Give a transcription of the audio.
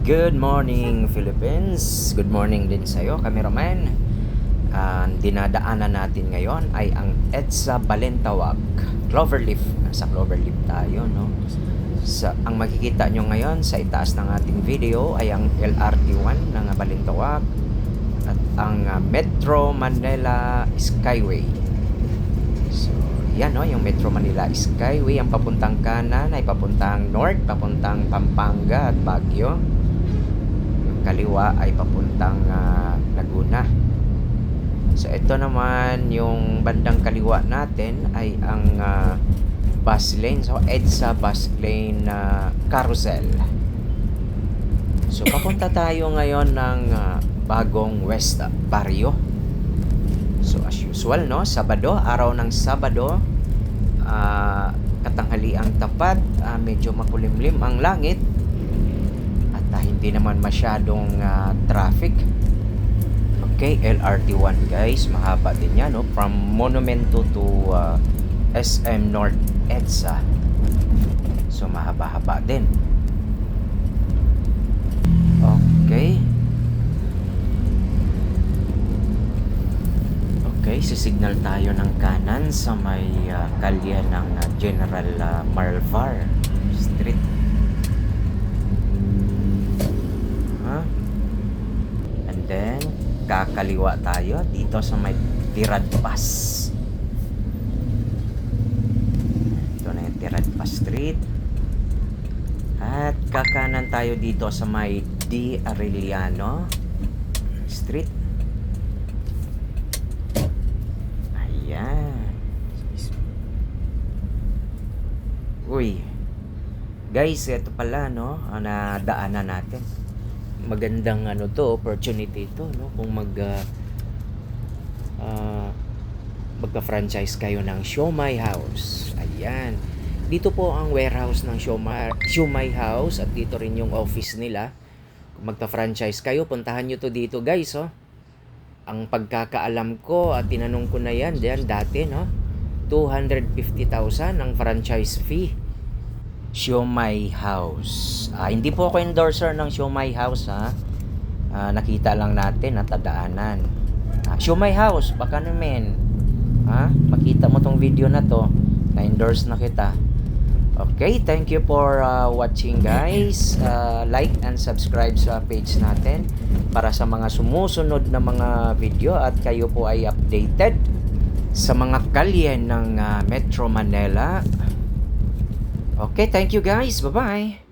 Good morning, Philippines. Good morning din sa'yo, cameraman. Ang dinadaanan natin ngayon ay ang EDSA Balintawak, Cloverleaf. Nasa Cloverleaf tayo, no? Ang makikita nyo ngayon sa itaas ng ating video ay ang LRT1 ng Balintawak at ang Metro Manila Skyway. So, yan, no? Yung Metro Manila Skyway, ang papuntang kanan ay papuntang north, papuntang Pampanga at Baguio. Kaliwa ay papuntang Laguna. So ito naman yung bandang kaliwa natin ay ang bus lane. So EDSA bus lane carousel. So papunta tayo ngayon ng Bagong West Barrio. So as usual, no, Sabado, araw ng Sabado, katanghaliang tapat, medyo makulimlim ang langit. Hindi naman masyadong traffic. Okay, LRT1 guys, mahaba din yan, no? From Monumento to SM North EDSA. So mahaba-haba din. Okay. Okay, sisignal tayo ng kanan sa may kalye ng General Marlvar Street. Then, kakaliwa tayo dito sa may Tiradpas. Ito na yung Tiradpas Street. At kakanan tayo dito sa may D. Arellano Street. Ayan. Uy. Guys, ito pala, no? Nadaanan natin. Magandang opportunity ito, no, kung magka-franchise kayo ng Siomai House. Ayan, dito po ang warehouse ng Siomai House at dito rin yung office nila. Kung magka-franchise kayo, puntahan nyo to dito, guys, oh. Ang pagkakaalam ko at tinanong ko na yan dati, no, 250,000 ang franchise fee. Siomai House. Hindi po ako endorser ng Siomai House, ha. Nakita lang natin at tadaanan. Siomai House, baka naman, makita mo tong video na to, na-endorse na kita. Okay, thank you for watching, guys. Like and subscribe sa page natin para sa mga sumusunod na mga video at kayo po ay updated sa mga kalye ng Metro Manila. Okay, thank you guys. Bye-bye.